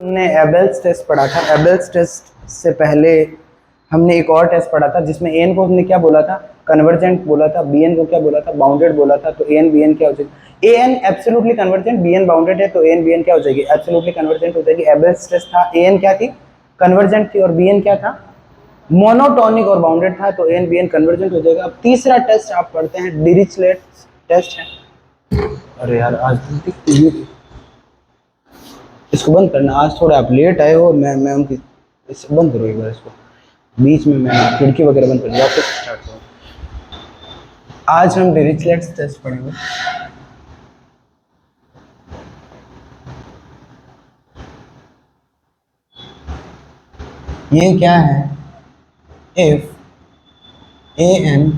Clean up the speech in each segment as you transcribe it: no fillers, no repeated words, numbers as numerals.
हमने एबेल्स टेस्ट पढ़ा था। एबेल्स टेस्ट से पहले हमने एक और टेस्ट पढ़ा था जिसमें एन को हमने क्या बोला था, कन्वर्जेंट बोला था, बी एन को क्या बोला था, बाउंडेड बोला था। तो ए एन बी एन क्या हो जाएगी, a n absolutely convergent, b n bounded है, तो ए एन बी एन क्या हो जाएगी, एब्सोल्युटली कन्वर्जेंट हो जाएगी। एबेल्स टेस्ट था, ए एन क्या थी, कन्वर्जेंट थी, और बी एन क्या था, मोनोटोनिक और बाउंडेड था, तो ए एन बी एन कन्वर्जेंट हो जाएगा। अब तीसरा टेस्ट आप पढ़ते हैं, डिरिचलेट टेस्ट है। अरे यार आज इसको बंद करना, आज थोड़ा आप लेट आए हो, मैं उनकी इसको बंद करो एक बार, इसको बीच में मैं खिड़की वगैरह बंद कर दिया, वापस स्टार्ट करो। आज हम डिरिचलेट टेस्ट पढ़ेंगे। ये क्या है, if A N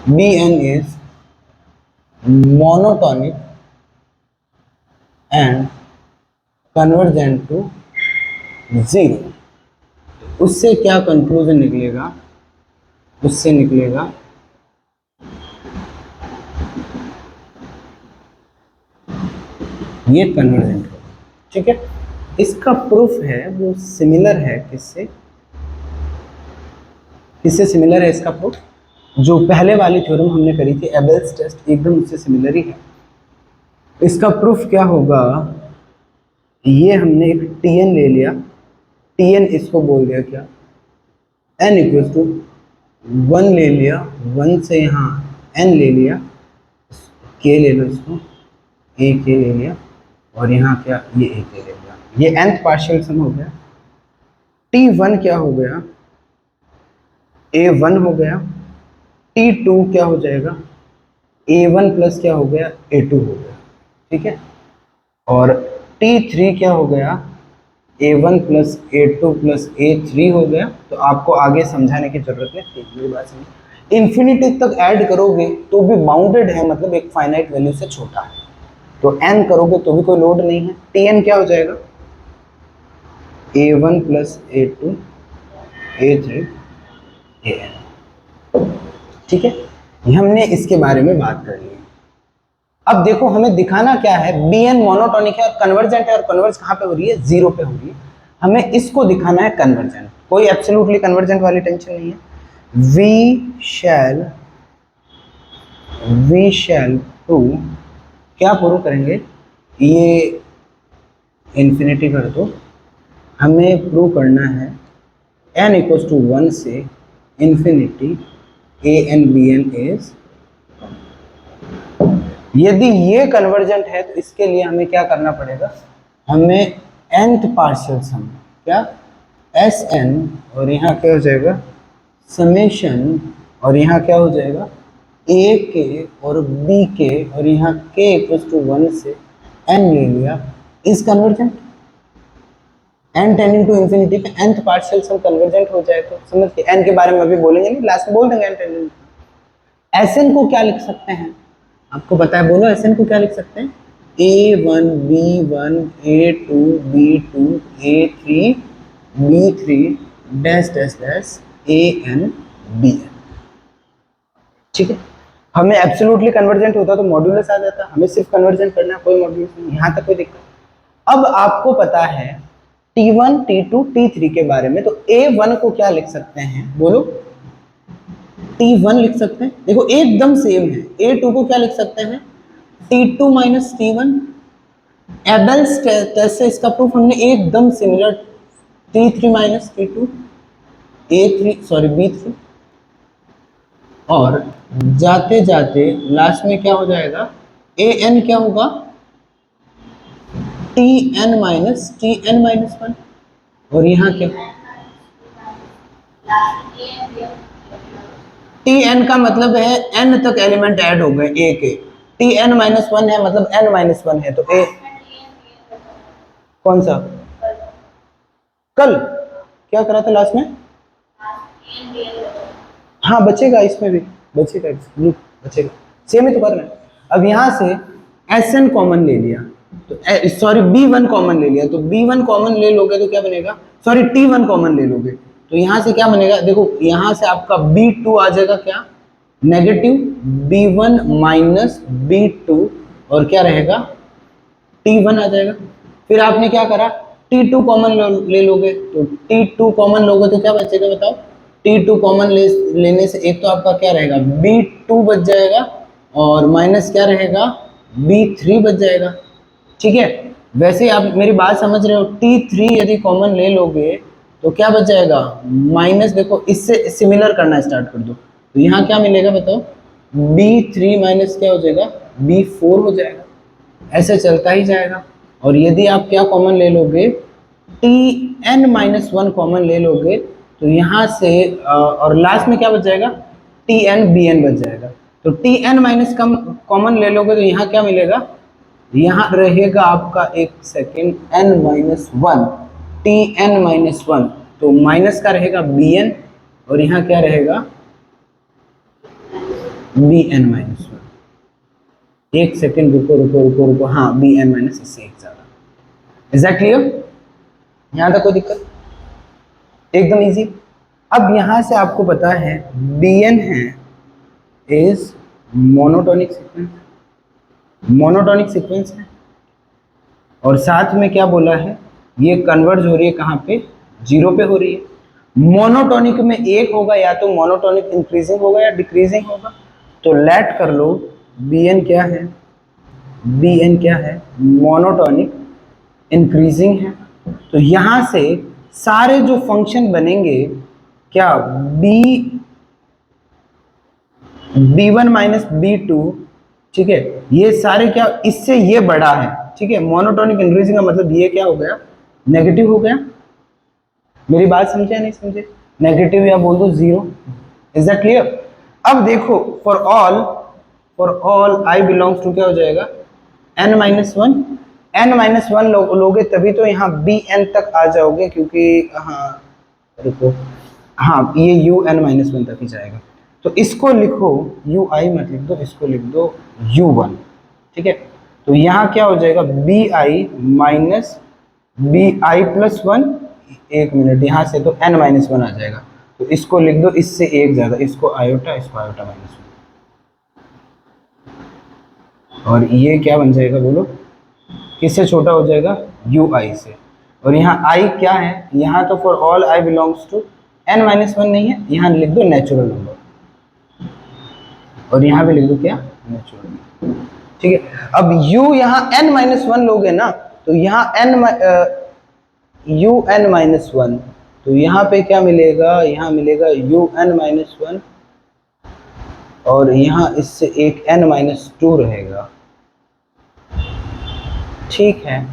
B N is monotonic and convergent to zero, उससे क्या कंक्लूजन निकलेगा, उससे निकलेगा ये कन्वर्जेंट होगा। ठीक है, इसका प्रूफ है वो सिमिलर है किससे, किससे सिमिलर है इसका प्रूफ, जो पहले वाली थ्योरम हमने करी थी एबेल्स टेस्ट, एकदम उससे सिमिलर ही है। इसका प्रूफ क्या होगा, ये हमने एक Tn ले लिया, Tn इसको बोल दिया क्या, n इक्वल टू 1 ले लिया, 1 से यहाँ n ले लिया, k ले लो इसको, a k ले लिया, और यहाँ क्या ये a k ले लिया, ये nth पार्शियल सम हो गया। T1 क्या हो गया, a1 हो गया, T2 क्या हो जाएगा, a1 प्लस क्या हो गया, a2 हो गया। ठीक है, और T3 क्या हो गया, a1 plus a2 plus a3 हो गया। तो आपको आगे समझाने की जरूरत नहीं, मेरी बात समझ, इन्फिनिटी तक ऐड करोगे तो भी बाउंडेड है, मतलब एक फाइनाइट वैल्यू से छोटा है, तो n करोगे तो भी कोई लोड नहीं है। Tn क्या हो जाएगा, a1 plus a2 a3 an। ठीक है, ये हमने इसके बारे में बात कर ली। अब देखो हमें दिखाना क्या है, बी एन मोनोटोनिक है और कन्वर्जेंट है, और कन्वर्ज कहाँ पे हो रही है, जीरो पे हो रही है। हमें इसको दिखाना है कन्वर्जेंट, कोई एब्सोल्युटली कन्वर्जेंट वाली टेंशन नहीं है। वी शैल प्रूव, क्या प्रूव करेंगे, ये इन्फिनिटी कर दो, हमें प्रूव करना है n इक्वल्स टू 1 से infinity A N B N is, यदि ये कन्वर्जेंट है तो इसके लिए हमें क्या करना पड़ेगा, हमें nth पार्शियल सम, क्या एस एन, और यहाँ क्या हो जाएगा समेशन, और यहाँ क्या हो जाएगा ए के और बी के, और यहाँ के इक्वल्स टू 1 से n ले लिया, is convergent. n tending to infinity पे nth पार्शियल सम कन्वर्जेंट हो जाए तो समझ के, n के बारे में अभी बोलेंगे नहीं, लास्ट में बोल देंगे n टेंडिंग। Sn को क्या लिख सकते हैं, आपको पता है, बोलो Sn को क्या लिख सकते हैं, a1 b1 a2 b2 a3 b3 dash dash dash an bn। ठीक है, हमें एब्सोल्युटली कन्वर्जेंट होता तो मॉड्यूलस आ जाता, हमें सिर्फ कन्वर्जेंट करना है, कोई मॉड्यूलस नहीं, यहाँ तक कोई दिक्कत। अब आपको पता है T1 T2 T3 के बारे में, तो a1 को क्या लिख सकते हैं, बोलो T1 लिख सकते हैं, देखो एकदम सेम है। A2 को क्या लिख सकते हैं, T2 माइनस T1। एबेल्स टेस्ट से इसका प्रूफ हमने एकदम similar, T3 minus T2 A3 sorry B3, और जाते जाते लास्ट में क्या हो जाएगा, AN क्या होगा, TN माइनस TN माइनस 1, और यहाँ क्या Tn का मतलब है n तक एलिमेंट ऐड हो गए a के, Tn माइनस 1 है मतलब n माइनस 1 है, तो a कौन सा, कल क्या करा था लास्ट में, हाँ बचेगा, इसमें भी बचेगा, बचेगा, सेम ही तो करना है। अब यहाँ से Sn कॉमन ले लिया, तो सॉरी B1 कॉमन ले लिया, तो B1 कॉमन ले लोगे तो क्या बनेगा, सॉरी T1 कॉमन ले लोगे तो यहाँ से क्या बनेगा, देखो यहाँ से आपका B2 आ जाएगा क्या, नेगेटिव B1 माइनस B2 और क्या रहेगा T1 आ जाएगा। फिर आपने क्या करा, T2 कॉमन ले लोगे तो T2 कॉमन लोगे तो क्या बचेगा बताओ, T2 कॉमन लेने से एक तो आपका क्या रहेगा B2 बच जाएगा और माइनस क्या रहेगा B3 बच जाएगा। ठीक है, वैसे ही आप मेरी बात समझ रहे हो, T3 यदि कॉमन ले लोगे तो क्या बच जाएगा माइनस, देखो इससे सिमिलर करना स्टार्ट कर दो तो यहाँ क्या मिलेगा बताओ, B3 माइनस क्या हो जाएगा B4 हो जाएगा, ऐसे चलता ही जाएगा। और यदि आप क्या कॉमन ले लोगे Tn माइनस 1 कॉमन ले लोगे तो यहाँ से और लास्ट में क्या बच जाएगा Tn Bn बच जाएगा। तो Tn माइनस कम कॉमन ले लोगे तो यहाँ क्या मिलेगा, यहाँ रहेगा आपका एक second n minus 1 Tn minus 1, तो माइनस का रहेगा Bn और यहाँ क्या रहेगा Bn माइनस 1। एक सेकेंड रुको रुको रुको रुको, हाँ Bn माइनस इससे एक ज्यादा। इज दैट क्लियर, यहाँ तक कोई दिक्कत, एकदम इजी। अब यहाँ से आपको पता है Bn है is monotonic sequence, monotonic sequence है और साथ में क्या बोला है ये कन्वर्ज हो रही है कहाँ पे, जीरो पे हो रही है। मोनोटोनिक में एक होगा, या तो मोनोटोनिक इंक्रीजिंग होगा या डिक्रीजिंग होगा, तो लेट कर लो Bn क्या है, Bn क्या है मोनोटोनिक इंक्रीजिंग है। तो यहाँ से सारे जो फंक्शन बनेंगे क्या B1 माइनस B2, ठीक है, ये सारे क्या इससे ये बड़ा है, ठीक है, मोनोटोनिक इंक्रीजिंग का मतलब ये क्या हो गया नेगेटिव हो गया। मेरी बात समझे या नहीं समझे, नेगेटिव या बोल दो जीरो। Is that clear. अब देखो for all I belongs to क्या हो जाएगा n माइनस 1, n माइनस 1 लोगे तभी तो यहाँ Bn तक आ जाओगे, क्योंकि हाँ रुको, हाँ ये un माइनस 1 तक ही जाएगा। तो इसको लिखो ui मत लिख दो, इसको लिख दो u1, ठीक है। तो यहाँ क्या हो जाएगा bi माइनस bi प्लस 1, एक मिनट यहाँ से तो n माइनस 1 आ जाएगा, तो इसको लिख दो इससे एक ज्यादा, इसको आयोटा, इसको आयोटा माइनस 1, और ये क्या बन जाएगा बोलो, किससे छोटा हो जाएगा ui से। और यहाँ i क्या है, यहाँ तो for all i belongs to n minus 1 नहीं है, यहाँ लिख दो नेचुरल नंबर, और यहाँ पे लिख दो क्या नेचुरल नंबर, ठीक है। अब u यहाँ n माइनस 1 लोगे ना, तो यहाँ un माइनस 1, तो यहाँ पे क्या मिलेगा, यहाँ मिलेगा un माइनस 1 और यहाँ इससे एक n माइनस 2 रहेगा, ठीक है।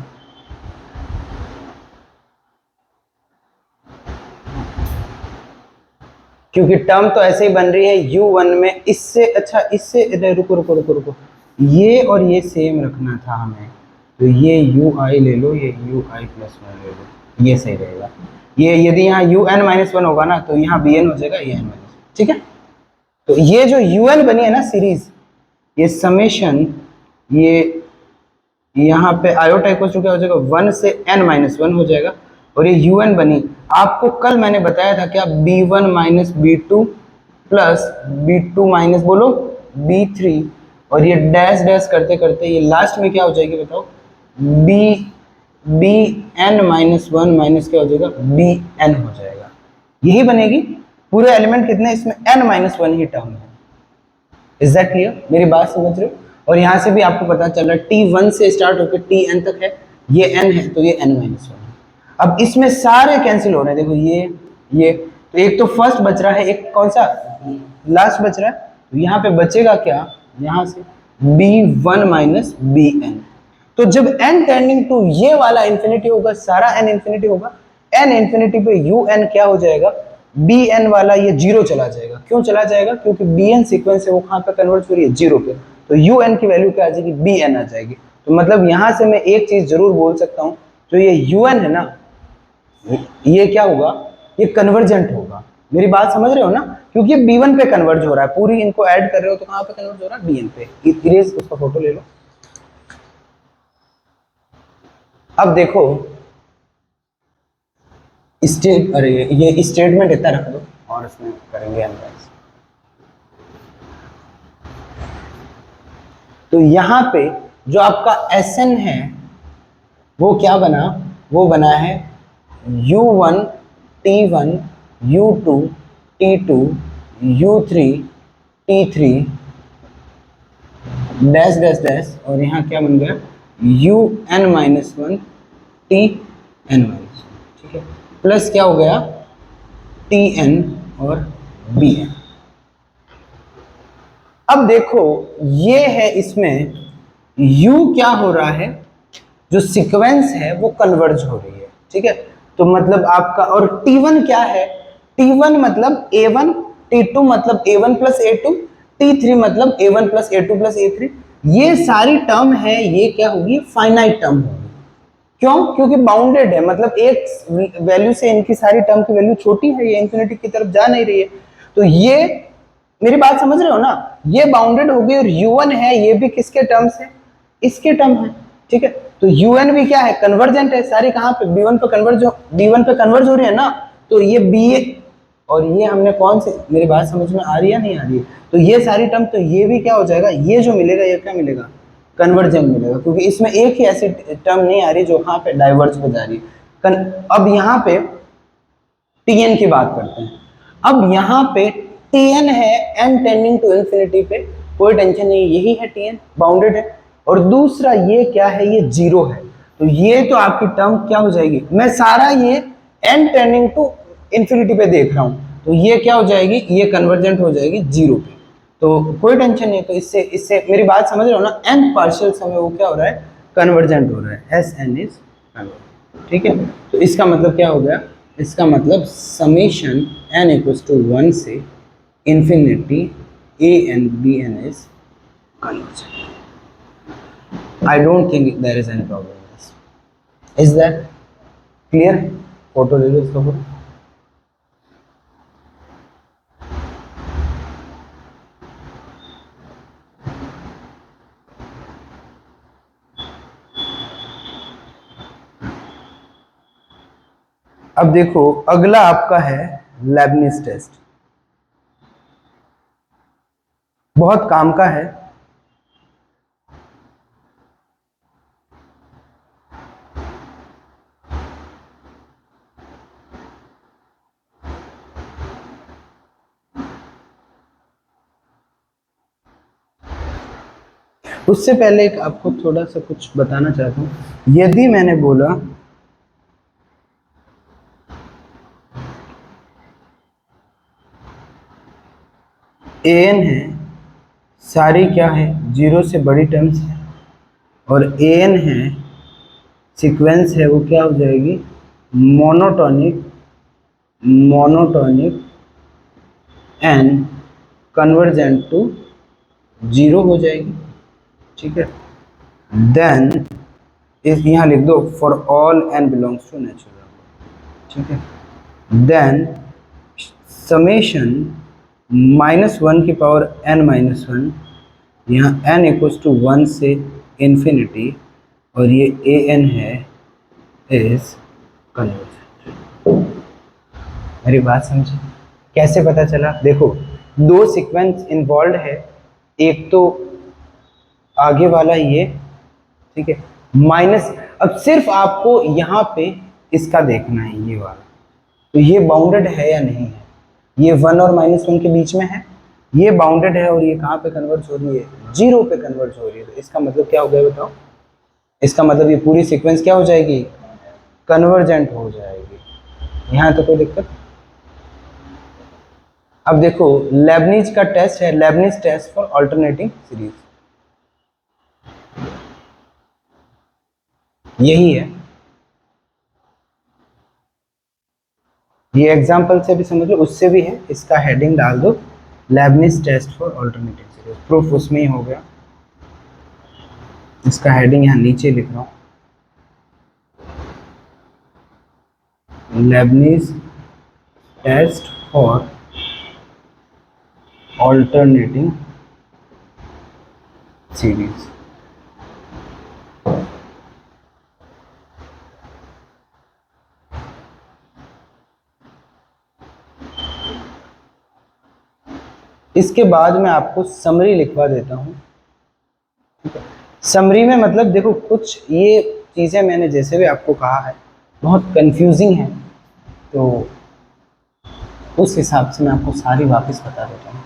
क्योंकि टर्म तो ऐसे ही बन रही है u1 में, इससे अच्छा इससे रुको रुको रुको रुको, ये और ये सेम रखना था हमें, तो ये ui ले लो, ये ui प्लस 1 ले लो, ये सही रहेगा। ये यदि यहाँ un माइनस 1 होगा ना तो यहाँ bn हो जाएगा, ये n माइनस, ठीक है। तो ये जो un बनी है ना सीरीज, ये समेशन, ये यहाँ पे आयोटा इक्वल टू क्या हो जाएगा 1 से n माइनस 1 हो जाएगा, और ये un बनी, आपको कल मैंने बताया था क्या b1 minus b2 plus b2 minus बोलो b3, और ये डैश डैश करते करते ये लास्ट में क्या हो जाएगी बताओ bn माइनस 1 माइनस क्या हो जाएगा bn हो जाएगा, यही बनेगी। पूरे एलिमेंट कितने इसमें n माइनस 1 ही टर्म है। इज दैट क्लियर, मेरी बात समझ रहे हो। और यहाँ से भी आपको पता चल रहा है T1 से स्टार्ट होकर Tn तक है, ये n है तो ये n माइनस 1 है। अब इसमें सारे कैंसिल हो रहे हैं, देखो ये तो एक तो फर्स्ट बच रहा है, एक कौन सा लास्ट बच रहा है, तो यहाँ पे बचेगा क्या, यहाँ से b1 माइनस bn। तो जब n टेंडिंग टू ये वाला इंफिनिटी होगा, सारा n इंफिनिटी होगा, n इंफिनिटी पे un क्या हो जाएगा, bn वाला ये जीरो चला जाएगा। क्यों चला जाएगा, क्योंकि bn सीक्वेंस है वो कहाँ पे कन्वर्ट हो रही है जीरो पे, तो un की वैल्यू क्या आ जाएगी bn आ जाएगी। तो मतलब यहाँ से मैं एक चीज जरूर बोल सकता हूँ, जो ये un है ना, ये क्या होगा, ये कन्वर्जेंट होगा। मेरी बात समझ रहे हो ना, क्योंकि ये b1 पे कन्वर्ज हो रहा है, पूरी इनको ऐड कर रहे हो तो कहाँ पे कन्वर्ज हो रहा है bn पे। इरेज उसका फोटो ले लो। अब देखो स्टेट, अरे ये स्टेटमेंट इतना रख दो और उसमें करेंगे एनालाइज। तो यहाँ पे जो आपका Sn है वो क्या बना, वो बना है U1 T1 U2 T2 U3 T3 dash dash dash, और यहाँ क्या बन गया UN-1 TN-1, ठीक है, प्लस क्या हो गया TN और BN। अब देखो ये है, इसमें U क्या हो रहा है, जो सीक्वेंस है वो कन्वर्ज हो रही है, ठीक है। तो मतलब आपका, और T1 क्या है, T1 मतलब A1, T2 मतलब A1 प्लस A2, T3 मतलब A1 plus A2 plus A3। ये सारी टर्म है, ये क्या होगी, फाइनाइट टर्म होगी। क्यों, क्योंकि बाउंडेड है, मतलब एक वैल्यू से इनकी सारी टर्म की वैल्यू छोटी है, ये इंफिनिटी की तरफ जा नहीं रही है। तो ये, मेरी बात समझ रहे हो ना, ये बाउंडेड होगी, और U1 है, ये भी किसके टर्म्स है, इसके टर्म है, ठीक है। तो UN भी क्या है, कन्वर्जेंट है, सारी कहां पे B1 पे कन्वर्ज हो, B1 पे कन्वर्ज हो रही है ना। तो ये B और ये हमने कौन से, मेरी बात समझ में आ रही है नहीं आ रही है, तो ये सारी टर्म, तो ये भी क्या हो जाएगा, ये जो मिलेगा ये क्या मिलेगा, कन्वर्जेंट मिलेगा, क्योंकि इसमें एक ही ऐसी टर्म नहीं आ रही जो वहां पे डाइवर्ज हो जा रही है। अब यहाँ पे Tn की बात करते हैं। अब यहाँ पे Tn है n टेंडिंग टू इंफिनिटी पे, कोई टेंशन नहीं, यही है Tn, बाउंडेड है। और दूसरा ये क्या है, ये जीरो है, तो ये तो आपकी टर्म क्या हो जाएगी, मैं सारा ये n टेंडिंग टू इंफिनिटी पे देख रहा हूं, तो ये क्या हो जाएगी, ये कन्वर्जेंट हो जाएगी जीरो पे, तो कोई टेंशन नहीं। तो इससे इससे मेरी बात समझ रहे हो ना, nth पार्शियल समय वो क्या हो रहा है, कन्वर्जेंट हो रहा है, Sn इज कन्वर्जेंट, ठीक है। तो इसका मतलब क्या हो गया, इसका मतलब समेशन n इक्वल्स टू 1 से infinity an bn is convergent. I don't think there is any problem in this. Is that clear? Photo ले लो इसका पूरा। अब देखो अगला आपका है लेबनिज टेस्ट, बहुत काम का है। उससे पहले एक आपको थोड़ा सा कुछ बताना चाहता हूँ। यदि मैंने बोला an है, सारी क्या है, जीरो से बड़ी टर्म्स है, और an है, सीक्वेंस है, वो क्या हो जाएगी, monotonic, monotonic and convergent to zero हो जाएगी, ठीक है। देन इस यहाँ लिख दो for all n belongs to natural, ठीक है। देन समेशन -1 की पावर n-1, यहाँ n इक्वल्स टू 1 से इंफिनिटी, और ये an है इज कन्वर्जेंट। मेरी बात समझे, कैसे पता चला, देखो दो सीक्वेंस इन्वॉल्व है, एक तो आगे वाला ये, ठीक है, माइनस, अब सिर्फ आपको यहाँ पे इसका देखना है, ये वाला, तो ये बाउंडेड है या नहीं है, ये 1 और -1 के बीच में है, ये बाउंडेड है, और ये कहाँ पे कन्वर्ज हो रही है, जीरो पे कन्वर्ज हो रही है। तो इसका मतलब क्या हो गया बताओ, इसका मतलब ये पूरी सीक्वेंस क्या हो जाएगी, कन्वर्जेंट हो जाएगी। यहाँ तो कोई दिक्कत। अब देखो लेबनिज का टेस्ट है, Leibniz test for alternating series, यही है। ये एग्जांपल से भी समझ लो, उससे भी है, इसका हेडिंग डाल दो Leibniz test for alternating series, proof उसमें ही हो गया। इसका हेडिंग यहाँ नीचे लिख रहा हूँ, Leibniz test for alternating series. इसके बाद मैं आपको समरी लिखवा देता हूँ। समरी में मतलब देखो कुछ ये चीज़ें मैंने जैसे भी आपको कहा है बहुत कंफ्यूजिंग है, तो उस हिसाब से मैं आपको सारी वापस बता देता हूँ।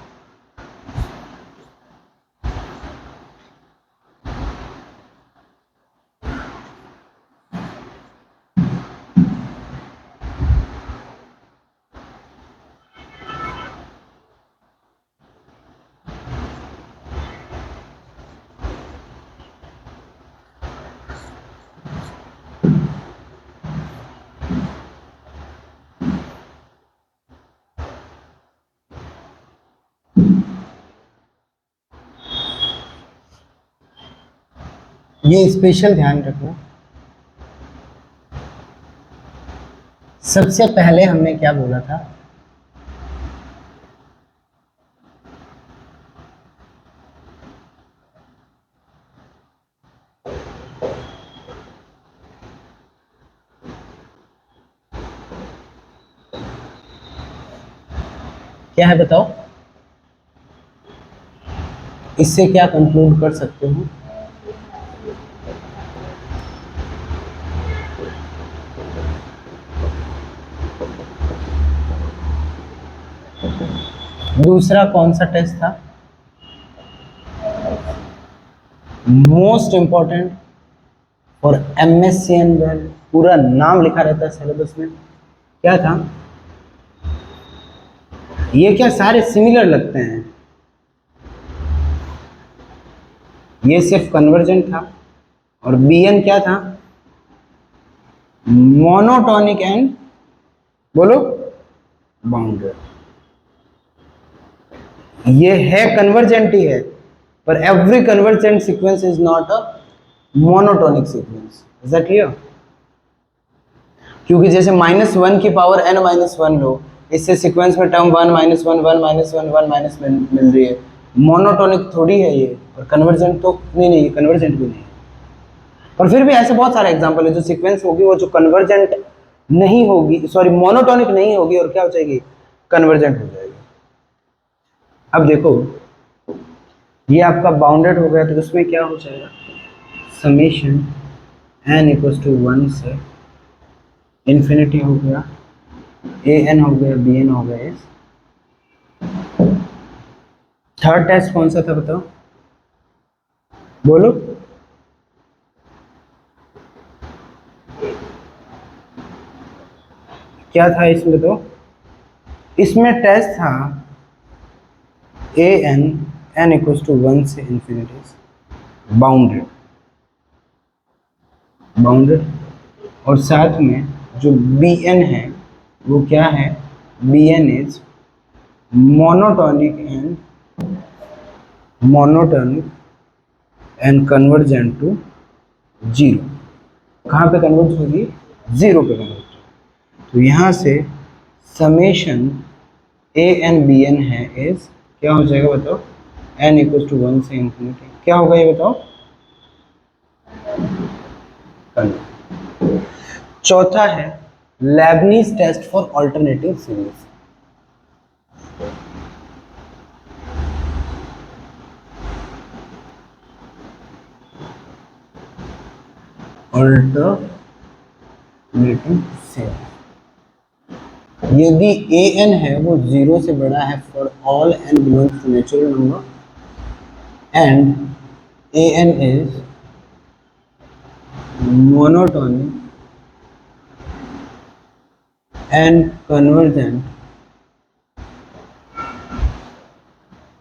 ये स्पेशल ध्यान रखना, सबसे पहले हमने क्या बोला था, क्या है बताओ, इससे क्या कंक्लूड कर सकते हो? दूसरा कौन सा टेस्ट था? मोस्ट इंपॉर्टेंट और एमएससी एनवेल पूरा नाम लिखा रहता है सिलेबस में, क्या था? ये क्या सारे सिमिलर लगते हैं? ये सिर्फ कन्वर्जेंट था और बीएन क्या था? मोनोटोनिक एंड बोलो बाउंडेड। ये है कन्वर्जेंट ही है, पर every convergent sequence is not a monotonic sequence. Is that clear? क्योंकि जैसे -1 की पावर n-1 लो, इससे सीक्वेंस में टर्म 1 -1 1 -1 1 माइनस मिल रही है, मोनोटोनिक थोड़ी है ये, और कन्वर्जेंट तो नहीं, ये कन्वर्जेंट भी नहीं है। पर फिर भी ऐसे बहुत सारे एग्जांपल है जो सीक्वेंस होगी वो जो कन्वर्जेंट नहीं होगी, सॉरी मोनोटोनिक नहीं होगी और क्या हो जाएगी, कन्वर्जेंट हो जाएगी। अब देखो ये आपका बाउंडेड हो गया, तो उसमें क्या हो जाएगा, समेशन n इक्वल्स टू 1 से इन्फिनिटी हो गया, an हो गया, bn हो गया। थर्ड टेस्ट कौन सा था बताओ, बोलो। क्या था इसमें? तो इसमें टेस्ट था n इक्वल्स टू 1 से इन्फिनिटी, बाउंडेड और साथ में जो bn है वो क्या है, bn is monotonic and convergent to 0। कहाँ पे कन्वर्ट होगी, 0 पे कन्वर्ट। तो यहाँ से समेशन an bn है इज क्या हो जाएगा बताओ, n इक्वल्स टू 1 से इन्फिनिटी, क्या होगा ये बताओ। चौथा है Leibniz test for alternative series. Alternative series यदि an है वो 0 से बड़ा है for all n belongs to natural number and an is monotonic and convergent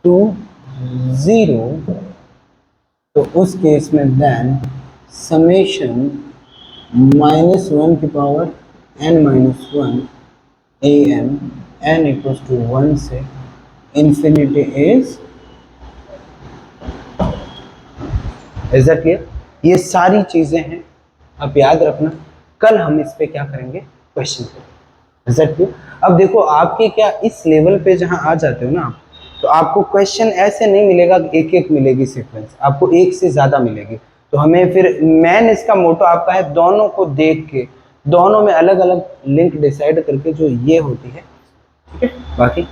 to 0, तो उस केस में देन समेशन -1 की power n-1 n equals to 1 से इन्फिनिटी इज दैट क्लियर? ये सारी चीजें हैं, आप याद रखना, कल हम इस पे क्या करेंगे, क्वेश्चन करेंगे। Is that clear? अब देखो आपके क्या इस लेवल पे जहां आ जाते हो ना, तो आपको क्वेश्चन ऐसे नहीं मिलेगा एक एक मिलेगी सीक्वेंस, आपको एक से ज्यादा मिलेगी। तो हमें फिर मेन इसका मोटो आपका है दोनों को देख के, दोनों में अलग अलग लिंक डिसाइड करके जो ये होती है, ठीक है। बाकी